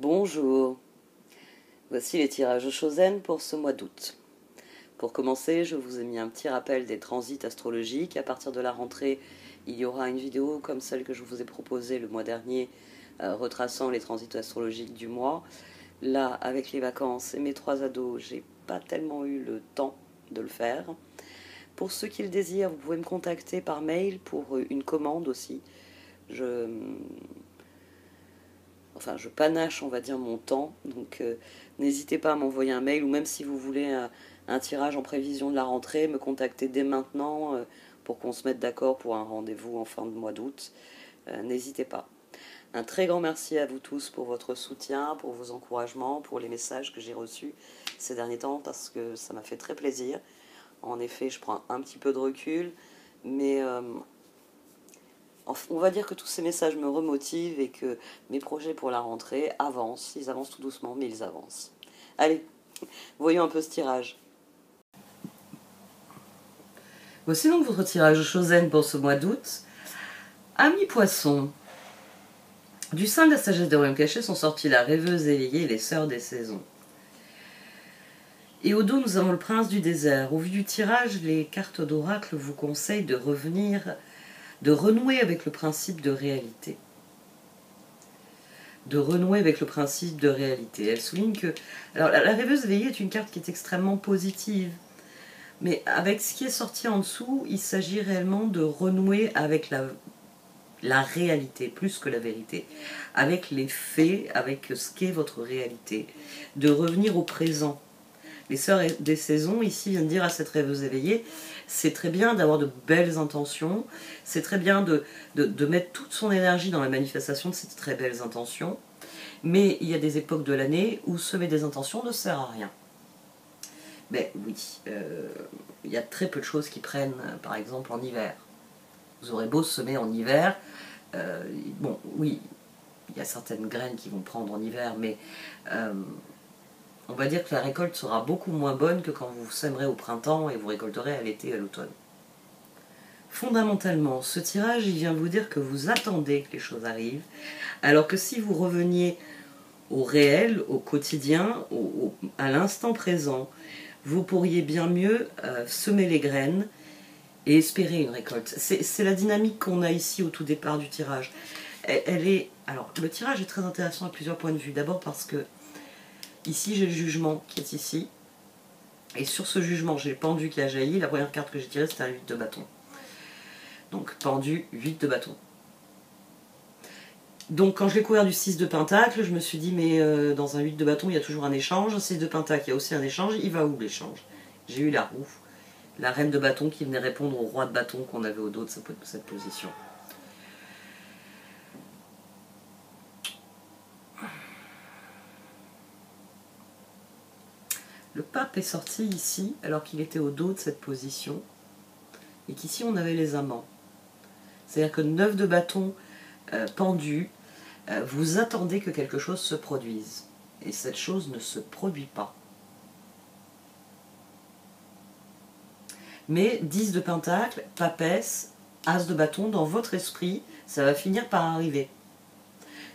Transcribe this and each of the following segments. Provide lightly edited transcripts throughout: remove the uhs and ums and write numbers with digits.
Bonjour, voici les tirages Chosen pour ce mois d'août. Pour commencer, je vous ai mis un petit rappel des transits astrologiques. À partir de la rentrée, il y aura une vidéo comme celle que je vous ai proposée le mois dernier, retraçant les transits astrologiques du mois. Là, avec les vacances et mes 3 ados, j'ai pas tellement eu le temps de le faire. Pour ceux qui le désirent, vous pouvez me contacter par mail pour une commande aussi. Je panache, on va dire, mon temps. Donc, n'hésitez pas à m'envoyer un mail ou même si vous voulez un tirage en prévision de la rentrée, me contacter dès maintenant pour qu'on se mette d'accord pour un rendez-vous en fin de mois d'août. N'hésitez pas. Un très grand merci à vous tous pour votre soutien, pour vos encouragements, pour les messages que j'ai reçus ces derniers temps parce que ça m'a fait très plaisir. En effet, je prends un petit peu de recul, mais on va dire que tous ces messages me remotivent et que mes projets pour la rentrée avancent. Ils avancent tout doucement, mais ils avancent. Allez, voyons un peu ce tirage. Voici donc votre tirage Chosen pour ce mois d'août. Amis poissons, du sein de la sagesse des royaumes cachés sont sortis la rêveuse éveillée et les sœurs des saisons. Et au dos, nous avons le prince du désert. Au vu du tirage, les cartes d'oracle vous conseillent de renouer avec le principe de réalité. De renouer avec le principe de réalité. Elle souligne que... Alors, la rêveuse éveillée est une carte qui est extrêmement positive. Mais avec ce qui est sorti en dessous, il s'agit réellement de renouer avec la réalité, plus que la vérité. Avec les faits, avec ce qu'est votre réalité. De revenir au présent. Les sœurs des saisons, ici, viennent dire à cette rêveuse éveillée, c'est très bien d'avoir de belles intentions, c'est très bien de mettre toute son énergie dans la manifestation de ces très belles intentions, mais il y a des époques de l'année où semer des intentions ne sert à rien. Mais oui, il y a très peu de choses qui prennent, par exemple, en hiver. Vous aurez beau semer en hiver, bon, oui, il y a certaines graines qui vont prendre en hiver, mais... on va dire que la récolte sera beaucoup moins bonne que quand vous sèmerez au printemps et vous récolterez à l'été et à l'automne. Fondamentalement, ce tirage, il vient vous dire que vous attendez que les choses arrivent, alors que si vous reveniez au réel, au quotidien, à l'instant présent, vous pourriez bien mieux semer les graines et espérer une récolte. C'est la dynamique qu'on a ici au tout départ du tirage. Alors, le tirage est très intéressant à plusieurs points de vue. D'abord parce que ici, j'ai le jugement qui est ici. Et sur ce jugement, j'ai le pendu qui a jailli. La première carte que j'ai tirée, c'était un 8 de bâton. Donc, pendu, 8 de bâton. Donc, quand je l'ai couvert du 6 de pentacle, je me suis dit, mais dans un 8 de bâton, il y a toujours un échange. 6 de pentacle, il y a aussi un échange. Il va où l'échange? J'ai eu la roue. La reine de bâton qui venait répondre au roi de bâton qu'on avait au dos de cette position. Le pape est sorti ici, alors qu'il était au dos de cette position, et qu'ici on avait les amants. C'est-à-dire que 9 de bâton pendu, vous attendez que quelque chose se produise. Et cette chose ne se produit pas. Mais 10 de pentacle, papesse, as de bâton, dans votre esprit, ça va finir par arriver.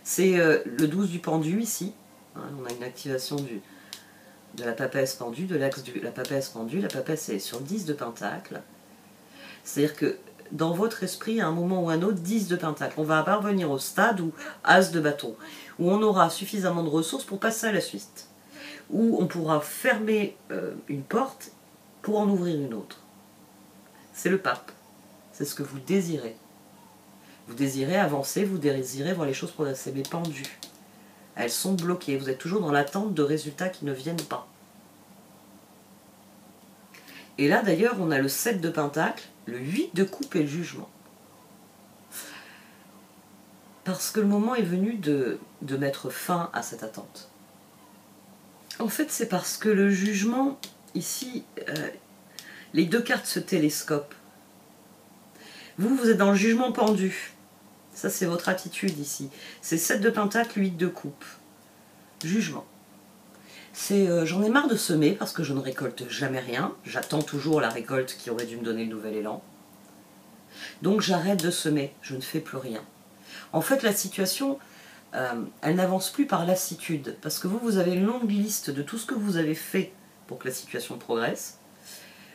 C'est le 12 du pendu ici. Hein, on a une activation de la papesse pendue, de l'axe de la papesse pendue. La papesse est sur 10 de pentacle. C'est-à-dire que dans votre esprit, à un moment ou un autre, 10 de pentacle. On va parvenir au stade où as de bâton, où on aura suffisamment de ressources pour passer à la suite. Où on pourra fermer une porte pour en ouvrir une autre. C'est le pape. C'est ce que vous désirez. Vous désirez avancer, vous désirez voir les choses progresser, mais pendues. Elles sont bloquées. Vous êtes toujours dans l'attente de résultats qui ne viennent pas. Et là, d'ailleurs, on a le 7 de pentacle, le 8 de coupe et le jugement. Parce que le moment est venu de mettre fin à cette attente. En fait, c'est parce que le jugement, ici, les deux cartes se télescopent. Vous êtes dans le jugement pendu. Ça, c'est votre attitude ici. C'est 7 de pentacle, 8 de coupe. Jugement. C'est j'en ai marre de semer parce que je ne récolte jamais rien. J'attends toujours la récolte qui aurait dû me donner le nouvel élan. Donc j'arrête de semer. Je ne fais plus rien. En fait, la situation elle n'avance plus par lassitude. Parce que vous avez une longue liste de tout ce que vous avez fait pour que la situation progresse.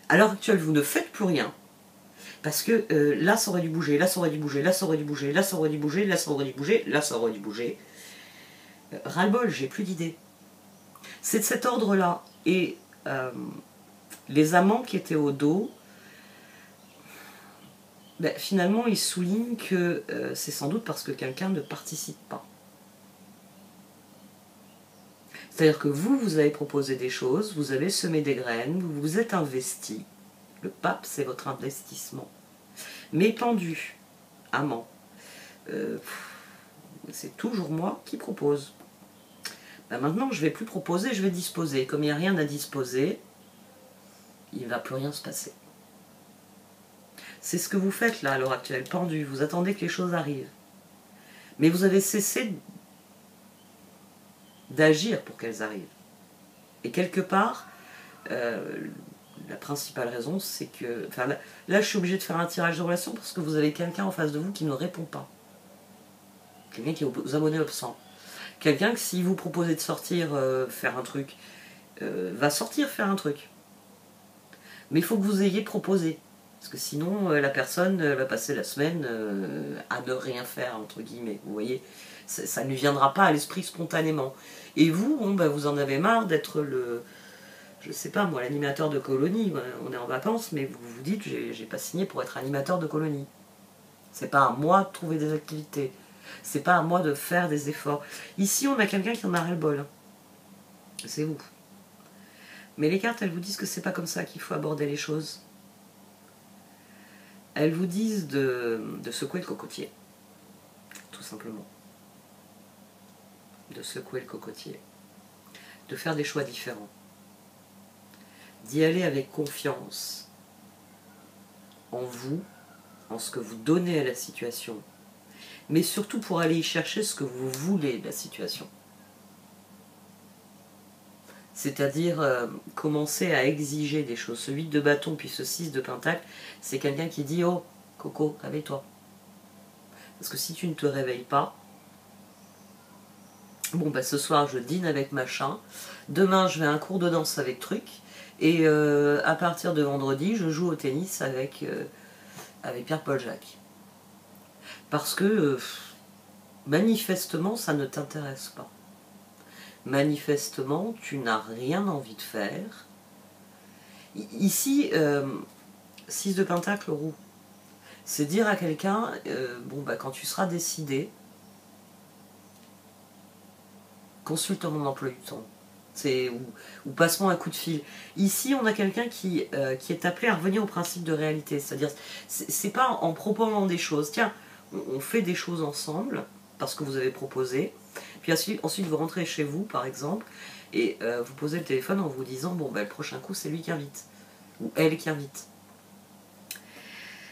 À l'heure actuelle, vous ne faites plus rien. Parce que là, ça aurait dû bouger, là, ça aurait dû bouger, là, ça aurait dû bouger, là, ça aurait dû bouger, là, ça aurait dû bouger, là, ça aurait dû bouger. Ras-le-bol, j'ai plus d'idées. C'est de cet ordre-là. Et les amants qui étaient au dos, ben, finalement, ils soulignent que c'est sans doute parce que quelqu'un ne participe pas. C'est-à-dire que vous avez proposé des choses, vous avez semé des graines, vous vous êtes investi. Le pape, c'est votre investissement. Mais pendu, amant, c'est toujours moi qui propose. Ben maintenant, je ne vais plus proposer, je vais disposer. Comme il n'y a rien à disposer, il ne va plus rien se passer. C'est ce que vous faites là à l'heure actuelle, pendu. Vous attendez que les choses arrivent. Mais vous avez cessé d'agir pour qu'elles arrivent. Et quelque part, la principale raison, c'est que... Enfin, là, je suis obligée de faire un tirage de relation parce que vous avez quelqu'un en face de vous qui ne répond pas. Quelqu'un qui est aux abonnés absents. Quelqu'un que si vous proposez de sortir, faire un truc, va sortir faire un truc. Mais il faut que vous ayez proposé. Parce que sinon, la personne va passer la semaine à ne rien faire, entre guillemets. Vous voyez, ça ne viendra pas à l'esprit spontanément. Et vous, bon, bah, vous en avez marre d'être le... Je sais pas, moi, l'animateur de colonie. On est en vacances, mais vous vous dites, j'ai pas signé pour être animateur de colonie. C'est pas à moi de trouver des activités. C'est pas à moi de faire des efforts. Ici, on a quelqu'un qui en a ras-le-bol. C'est vous. Mais les cartes, elles vous disent que c'est pas comme ça qu'il faut aborder les choses. Elles vous disent de secouer le cocotier. Tout simplement. De secouer le cocotier. De faire des choix différents. D'y aller avec confiance en vous, en ce que vous donnez à la situation, mais surtout pour aller y chercher ce que vous voulez de la situation. C'est-à-dire commencer à exiger des choses. Ce 8 de bâton puis ce 6 de pentacle, c'est quelqu'un qui dit « Oh, Coco, réveille-toi ». Parce que si tu ne te réveilles pas, bon bah ce soir je dîne avec machin, demain je vais à un cours de danse avec truc, et à partir de vendredi je joue au tennis avec Pierre-Paul Jacques. Parce que manifestement ça ne t'intéresse pas. Manifestement, tu n'as rien envie de faire. Ici, 6 de pentacle roux. C'est dire à quelqu'un, bon, bah, quand tu seras décidé, consulte mon emploi du temps. Ou passe-moi un coup de fil. Ici, on a quelqu'un qui est appelé à revenir au principe de réalité. C'est-à-dire, c'est pas en proposant des choses. Tiens, on fait des choses ensemble, parce que vous avez proposé. Puis ensuite, vous rentrez chez vous, par exemple, et vous posez le téléphone en vous disant, bon, bah, le prochain coup, c'est lui qui invite. Ou elle qui invite.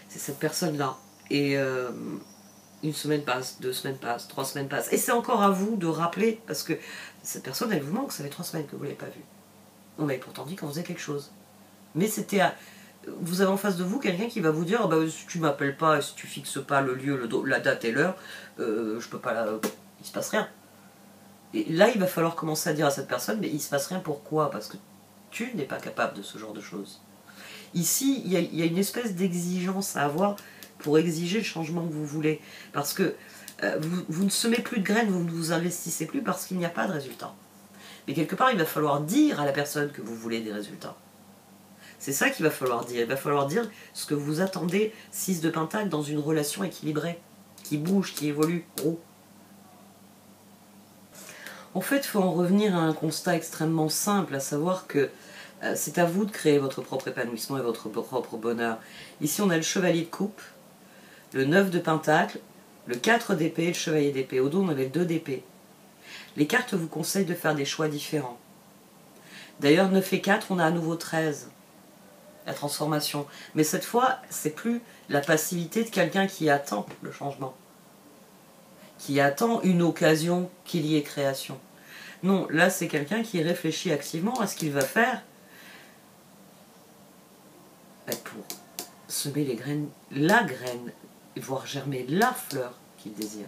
C'est cette personne-là. Et une semaine passe, 2 semaines passent, 3 semaines passent. Et c'est encore à vous de rappeler, parce que cette personne, elle vous manque, ça fait 3 semaines que vous ne l'avez pas vue. On avait pourtant dit qu'on faisait quelque chose. Mais c'était à... Vous avez en face de vous quelqu'un qui va vous dire, bah, si tu m'appelles pas, si tu fixes pas le lieu, la date et l'heure, je peux pas... il se passe rien. Et là, il va falloir commencer à dire à cette personne, mais il se passe rien, pourquoi? Parce que tu n'es pas capable de ce genre de choses. Ici, il y a une espèce d'exigence à avoir pour exiger le changement que vous voulez. Parce que vous ne semez plus de graines, vous ne vous investissez plus parce qu'il n'y a pas de résultat. Mais quelque part, il va falloir dire à la personne que vous voulez des résultats. C'est ça qu'il va falloir dire. Il va falloir dire ce que vous attendez, 6 de pentacle, dans une relation équilibrée, qui bouge, qui évolue, roux. En fait, il faut en revenir à un constat extrêmement simple, à savoir que c'est à vous de créer votre propre épanouissement et votre propre bonheur. Ici, on a le chevalier de coupe, le 9 de pentacle, le 4 d'épée et le chevalier d'épée. Au dos, on avait le 2 d'épée. Les cartes vous conseillent de faire des choix différents. D'ailleurs, 9 et 4, on a à nouveau 13. La transformation. Mais cette fois, c'est plus la passivité de quelqu'un qui attend le changement. Qui attend une occasion qu'il y ait création. Non, là, c'est quelqu'un qui réfléchit activement à ce qu'il va faire pour semer les graines, la graine, voire germer la fleur qu'il désire.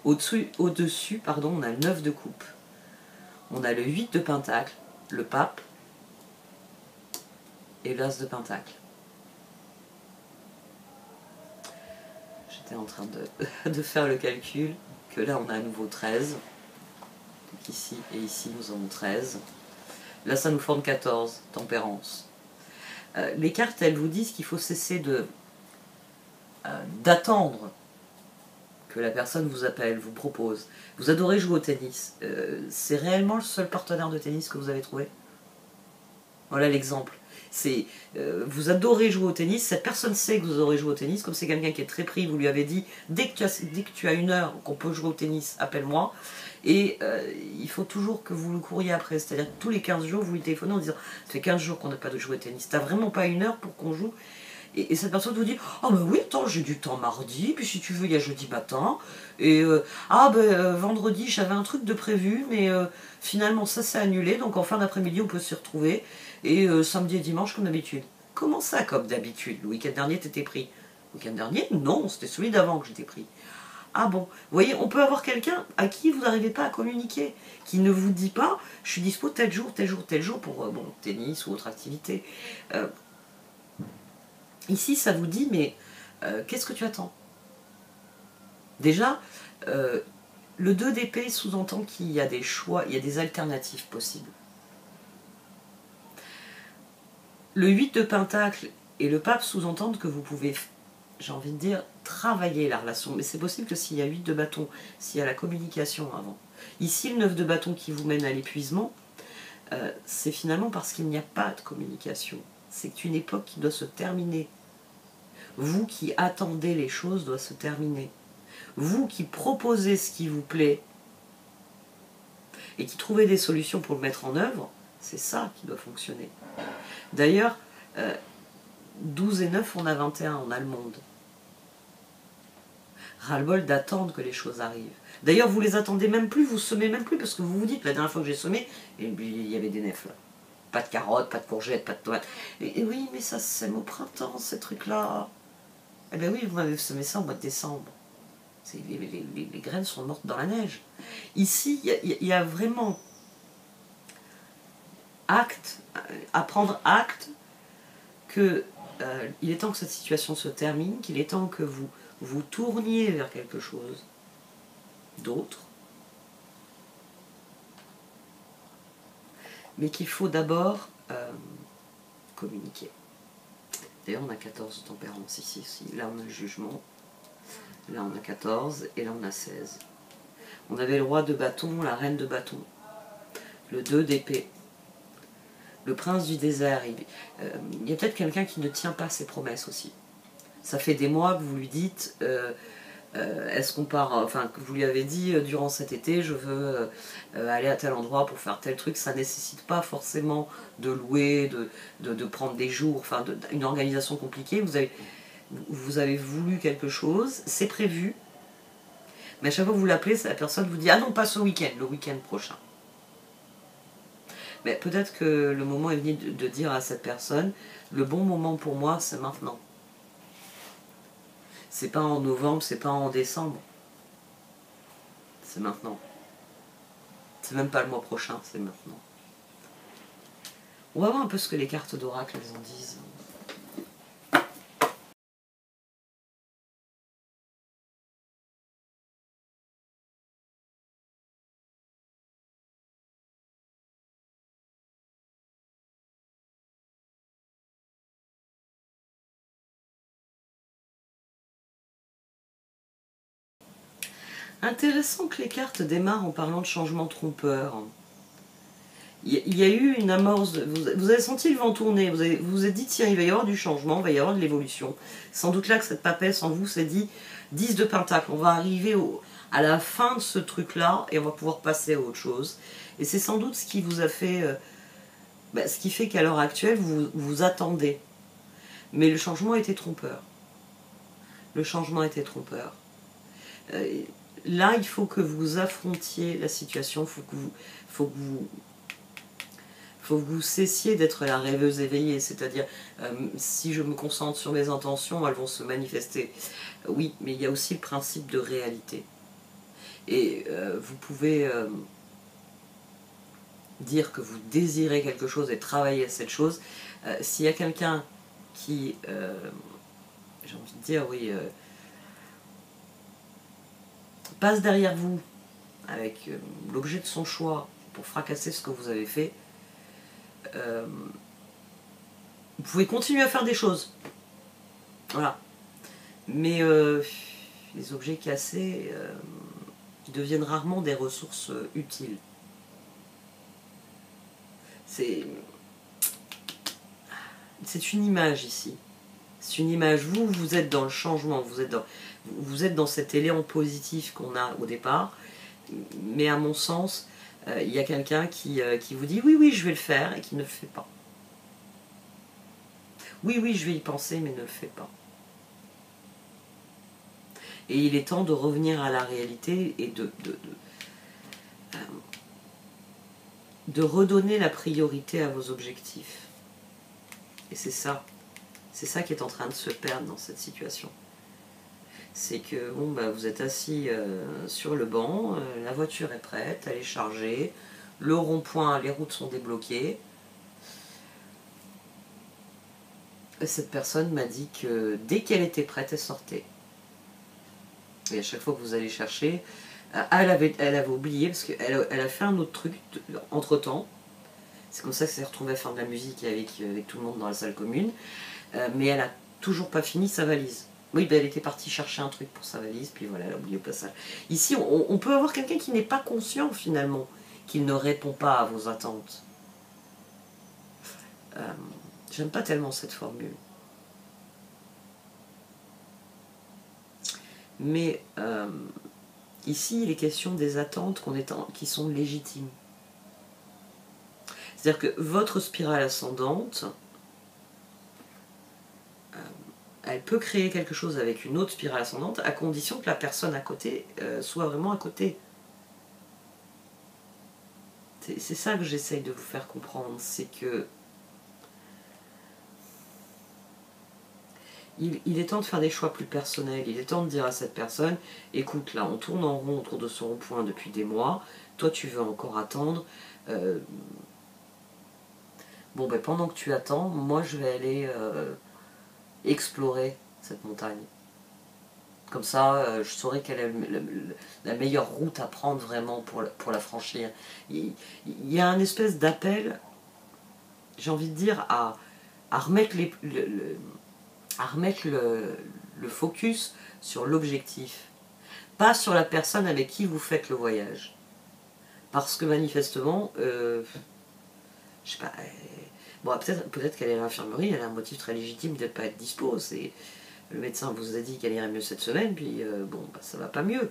Au-dessus, pardon, on a le 9 de coupe. On a le 8 de pentacle, le pape et l'as de pentacle. J'étais en train de faire le calcul, que là on a à nouveau 13. Donc ici et ici nous avons 13. Là ça nous forme 14, tempérance. Les cartes, elles vous disent qu'il faut cesser d'attendre que la personne vous appelle, vous propose. Vous adorez jouer au tennis. C'est réellement le seul partenaire de tennis que vous avez trouvé? Voilà l'exemple. Vous adorez jouer au tennis, cette personne sait que vous adorez jouer au tennis, comme c'est quelqu'un qui est très pris, vous lui avez dit, dès que tu as une heure qu'on peut jouer au tennis, appelle-moi. Et il faut toujours que vous le couriez après, c'est-à-dire tous les 15 jours, vous lui téléphonez en disant, ça fait 15 jours qu'on n'a pas de jouer au tennis, t'as vraiment pas une heure pour qu'on joue? Et cette personne vous dit, ah ben oui, attends, j'ai du temps mardi, puis si tu veux, il y a jeudi matin, et vendredi, j'avais un truc de prévu, mais finalement ça s'est annulé, donc en fin d'après-midi, on peut se retrouver, et samedi et dimanche comme d'habitude. Comment ça, comme d'habitude? Le week-end dernier, t'étais pris? Le week-end dernier? Non, c'était celui d'avant que j'étais pris. Ah bon? Vous voyez, on peut avoir quelqu'un à qui vous n'arrivez pas à communiquer, qui ne vous dit pas, je suis dispo tel jour, tel jour, tel jour, pour tennis ou autre activité. Ici, ça vous dit, mais qu'est-ce que tu attends? Déjà, le 2 d'épée sous-entend qu'il y a des choix, il y a des alternatives possibles. Le 8 de pentacle et le pape sous-entendent que vous pouvez, j'ai envie de dire, travailler la relation. Mais c'est possible que s'il y a 8 de bâton, s'il y a la communication avant. Ici, le 9 de bâton qui vous mène à l'épuisement, c'est finalement parce qu'il n'y a pas de communication. C'est une époque qui doit se terminer. Vous qui attendez les choses doivent se terminer. Vous qui proposez ce qui vous plaît et qui trouvez des solutions pour le mettre en œuvre, c'est ça qui doit fonctionner. D'ailleurs, 12 et 9, on a 21, on a le monde. Ras-le-bol d'attendre que les choses arrivent. D'ailleurs, vous les attendez même plus, vous semez même plus, parce que vous vous dites, la dernière fois que j'ai semé, il y avait des nefs là. Pas de carottes, pas de courgettes, pas de tomates. Et oui, mais ça sème au printemps, ces trucs-là. Eh bien oui, vous m'avez semé ça au mois de décembre. Les graines sont mortes dans la neige. Ici, il y a vraiment à prendre acte qu'il est temps que cette situation se termine, qu'il est temps que vous tourniez vers quelque chose d'autre, mais qu'il faut d'abord communiquer. D'ailleurs, on a 14 tempérances ici. Là, on a le jugement. Là, on a 14. Et là, on a 16. On avait le roi de bâton, la reine de bâton. Le 2 d'épée. Le prince du désert. Il y a peut-être quelqu'un qui ne tient pas ses promesses aussi. Ça fait des mois que vous lui dites... est-ce qu'on part... Enfin, que vous lui avez dit, durant cet été, je veux aller à tel endroit pour faire tel truc. Ça ne nécessite pas forcément de louer, de prendre des jours, enfin, une organisation compliquée. Vous avez voulu quelque chose, c'est prévu. Mais à chaque fois que vous l'appelez, la personne vous dit, ah non, pas ce week-end, le week-end prochain. Mais peut-être que le moment est venu de dire à cette personne, le bon moment pour moi, c'est maintenant. C'est pas en novembre, c'est pas en décembre. C'est maintenant. C'est même pas le mois prochain, c'est maintenant. On va voir un peu ce que les cartes d'oracle elles en disent. Intéressant que les cartes démarrent en parlant de changement trompeur. Il y a eu une amorce, vous avez senti le vent tourner, vous vous êtes dit, tiens, il va y avoir du changement, il va y avoir de l'évolution. Sans doute là que cette papesse en vous s'est dit, 10 de pentacle, on va arriver à la fin de ce truc-là et on va pouvoir passer à autre chose. Et c'est sans doute ce qui vous a fait, ce qui fait qu'à l'heure actuelle, vous attendez. Mais le changement était trompeur. Le changement était trompeur. Là, il faut que vous affrontiez la situation, il faut que vous cessiez d'être la rêveuse éveillée, c'est-à-dire, si je me concentre sur mes intentions, elles vont se manifester. Oui, mais il y a aussi le principe de réalité. Et vous pouvez dire que vous désirez quelque chose et travailler à cette chose. S'il y a quelqu'un qui, j'ai envie de dire, oui, passe derrière vous avec l'objet de son choix pour fracasser ce que vous avez fait, vous pouvez continuer à faire des choses. Voilà. Mais les objets cassés deviennent rarement des ressources utiles. C'est une image ici. C'est une image. Vous êtes dans le changement, vous êtes dans cet élan positif qu'on a au départ. Mais à mon sens, il y a quelqu'un qui vous dit oui, oui, je vais le faire et qui ne le fait pas. Oui, oui, je vais y penser, mais ne le fait pas. Et il est temps de revenir à la réalité et de redonner la priorité à vos objectifs. Et c'est ça qui est en train de se perdre dans cette situation. C'est que bon, bah, vous êtes assis sur le banc, la voiture est prête, elle est chargée, le rond-point, les routes sont débloquées. Et cette personne m'a dit que dès qu'elle était prête, elle sortait. Et à chaque fois que vous allez chercher, elle avait oublié, parce qu'elle a fait un autre truc entre-temps. C'est comme ça qu'elle s'est retrouvée à faire de la musique avec tout le monde dans la salle commune. Mais elle a toujours pas fini sa valise. Oui, ben elle était partie chercher un truc pour sa valise, puis voilà, elle a oublié au passage. Ici, on peut avoir quelqu'un qui n'est pas conscient finalement, qu'il ne répond pas à vos attentes. J'aime pas tellement cette formule. Mais ici, il est question des attentes qui sont légitimes. C'est-à-dire que votre spirale ascendante, elle peut créer quelque chose avec une autre spirale ascendante à condition que la personne à côté soit vraiment à côté. C'est ça que j'essaye de vous faire comprendre, c'est que il est temps de faire des choix plus personnels, il est temps de dire à cette personne, écoute là, on tourne en rond autour de ce rond-point depuis des mois, toi tu veux encore attendre, bon ben pendant que tu attends, moi je vais aller explorer cette montagne. Comme ça, je saurai quelle est la meilleure route à prendre vraiment pour la franchir. Il y a un espèce d'appel, j'ai envie de dire, à remettre le focus sur l'objectif, pas sur la personne avec qui vous faites le voyage. Parce que manifestement, je sais pas, bon, peut-être qu'elle est à l'infirmerie, elle a un motif très légitime de ne pas être dispo. Le médecin vous a dit qu'elle irait mieux cette semaine, puis bon, bah, ça va pas mieux.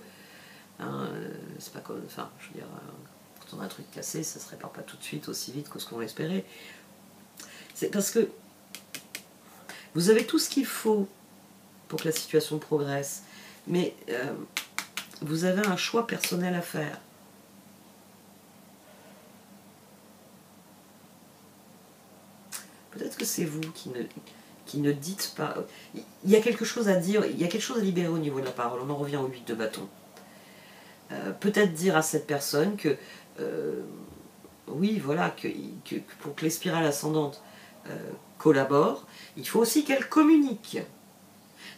Hein, c'est pas comme, enfin, je veux dire, quand on a un truc cassé, ça se répare pas tout de suite aussi vite que ce qu'on l'espérait. C'est parce que vous avez tout ce qu'il faut pour que la situation progresse, mais vous avez un choix personnel à faire. Peut-être que c'est vous qui ne dites pas. Il y a quelque chose à dire, il y a quelque chose à libérer au niveau de la parole. On en revient au 8 de bâton. Peut-être dire à cette personne que, oui, voilà, que pour que les spirales ascendantes collaborent, il faut aussi qu'elles communiquent.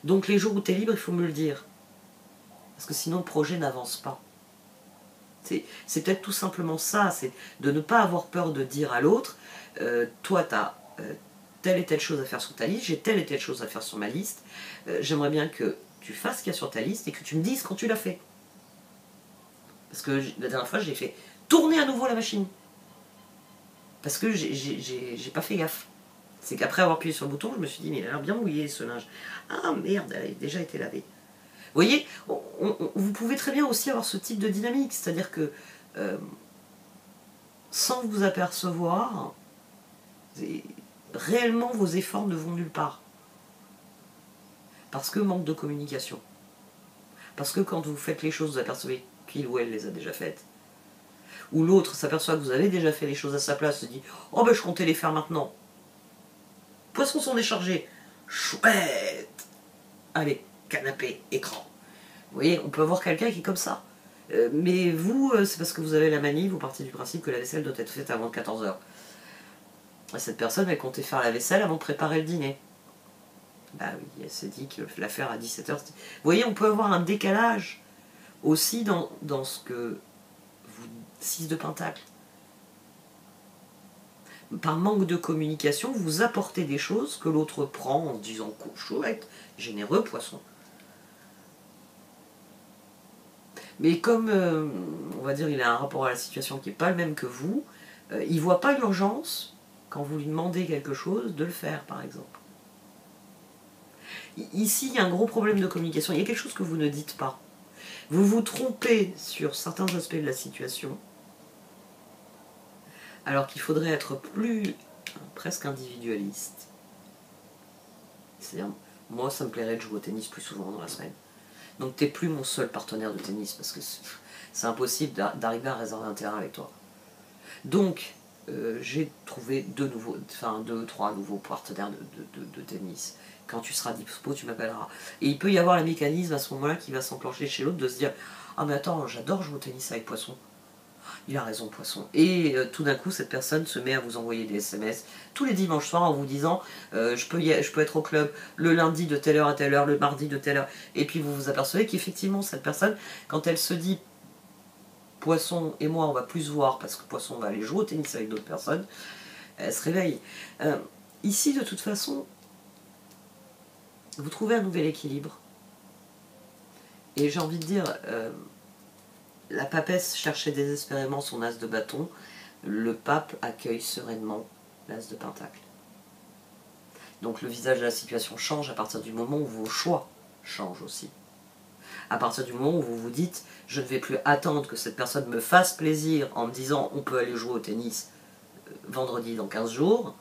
Donc les jours où tu es libre, il faut me le dire. Parce que sinon le projet n'avance pas. C'est peut-être tout simplement ça, c'est de ne pas avoir peur de dire à l'autre, toi tu as telle et telle chose à faire sur ta liste, j'ai telle et telle chose à faire sur ma liste, j'aimerais bien que tu fasses ce qu'il y a sur ta liste et que tu me dises quand tu l'as fait. Parce que la dernière fois, j'ai fait tourner à nouveau la machine. Parce que j'ai pas fait gaffe. C'est qu'après avoir appuyé sur le bouton, je me suis dit, mais il a l'air bien mouillé ce linge. Ah merde, elle a déjà été lavée. Vous voyez, vous pouvez très bien aussi avoir ce type de dynamique, c'est-à-dire que sans vous apercevoir, réellement vos efforts ne vont nulle part. Parce que manque de communication. Parce que quand vous faites les choses, vous apercevez qu'il ou elle les a déjà faites. Ou l'autre s'aperçoit que vous avez déjà fait les choses à sa place, se dit « Oh ben je comptais les faire maintenant. Poissons sont déchargés. Chouette. Allez, canapé, écran. » Vous voyez, on peut avoir quelqu'un qui est comme ça. Mais vous, c'est parce que vous avez la manie, vous partez du principe que la vaisselle doit être faite avant 14 heures. Et cette personne, elle comptait faire la vaisselle avant de préparer le dîner. Bah oui, elle s'est dit que la faire à 17 heures. Vous voyez, on peut avoir un décalage aussi dans ce que vous... 6 de pentacle. Par manque de communication, vous apportez des choses que l'autre prend en se disant chouette, généreux poisson. Mais comme, on va dire, il a un rapport à la situation qui n'est pas le même que vous, il ne voit pas l'urgence, quand vous lui demandez quelque chose, de le faire, par exemple. Ici, il y a un gros problème de communication. Il y a quelque chose que vous ne dites pas. Vous vous trompez sur certains aspects de la situation, alors qu'il faudrait être plus, presque individualiste. C'est-à-dire, moi, ça me plairait de jouer au tennis plus souvent dans la semaine. Donc, t'es plus mon seul partenaire de tennis, parce que c'est impossible d'arriver à réserver un terrain avec toi. Donc, j'ai trouvé deux, trois nouveaux partenaires de tennis. Quand tu seras dispo, tu m'appelleras. Et il peut y avoir le mécanisme à ce moment-là qui va s'enclencher chez l'autre de se dire « Ah mais attends, j'adore jouer au tennis avec Poisson. Il a raison, Poisson. » Et tout d'un coup, cette personne se met à vous envoyer des SMS tous les dimanches soirs en vous disant je peux être au club le lundi de telle heure à telle heure, le mardi de telle heure. Et puis vous vous apercevez qu'effectivement, cette personne, quand elle se dit Poisson et moi, on va plus se voir parce que Poisson va aller jouer au tennis avec d'autres personnes, elle se réveille. Ici, de toute façon, vous trouvez un nouvel équilibre. Et j'ai envie de dire, la papesse cherchait désespérément son as de bâton, le pape accueille sereinement l'as de pentacle. Donc le visage de la situation change à partir du moment où vos choix changent aussi. À partir du moment où vous vous dites « je ne vais plus attendre que cette personne me fasse plaisir en me disant on peut aller jouer au tennis vendredi dans 15 jours »,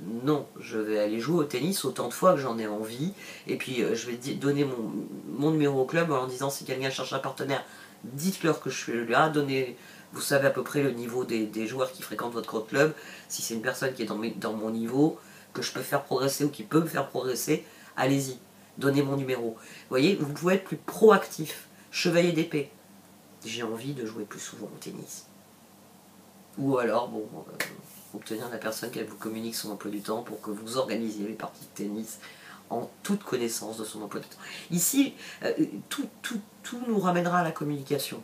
non, je vais aller jouer au tennis autant de fois que j'en ai envie, et puis je vais donner mon numéro au club en leur disant si quelqu'un cherche un partenaire, dites-leur que je suis là, vous savez à peu près le niveau des joueurs qui fréquentent votre club, si c'est une personne qui est dans mon niveau, que je peux faire progresser ou qui peut me faire progresser, allez-y, donnez mon numéro. Vous voyez, vous pouvez être plus proactif, chevalier d'épée. J'ai envie de jouer plus souvent au tennis. Ou alors, bon, obtenir de la personne qu'elle vous communique son emploi du temps pour que vous organisiez les parties de tennis en toute connaissance de son emploi du temps. Ici, tout nous ramènera à la communication.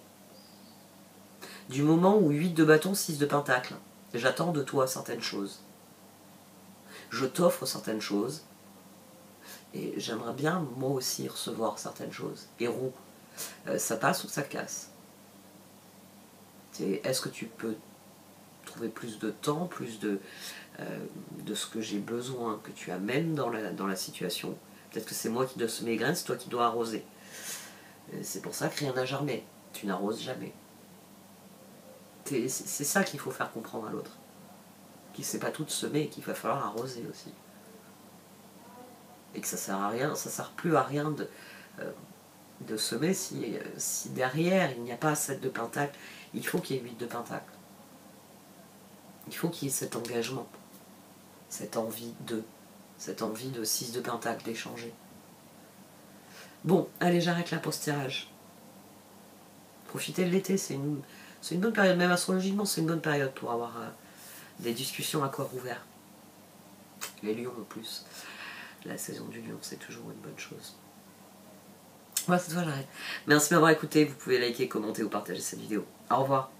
Du moment où 8 de bâton, 6 de pentacle, j'attends de toi certaines choses. Je t'offre certaines choses. Et j'aimerais bien, moi aussi, recevoir certaines choses. Et roux, ça passe ou ça casse. Est-ce que tu peux trouver plus de temps, plus de ce que j'ai besoin, que tu amènes dans la situation. Peut-être que c'est moi qui dois semer les graines, c'est toi qui dois arroser. C'est pour ça que rien n'a germé. Tu n'arroses jamais. C'est ça qu'il faut faire comprendre à l'autre. Qu'il ne sait pas tout semer et qu'il va falloir arroser aussi. Et que ça sert à rien, ça sert plus à rien de semer si derrière il n'y a pas 7 de pentacle. Il faut qu'il y ait 8 de pentacle. Il faut qu'il y ait cet engagement, cette envie de 6 de pentacle, d'échanger. Bon, allez, j'arrête là pour ce tirage. Profitez de l'été, c'est une bonne période, même astrologiquement, c'est une bonne période pour avoir des discussions à corps ouvert. Les lions en plus. La saison du lion, c'est toujours une bonne chose. Voilà, cette fois j'arrête. Merci de m'avoir écouté, vous pouvez liker, commenter ou partager cette vidéo. Au revoir.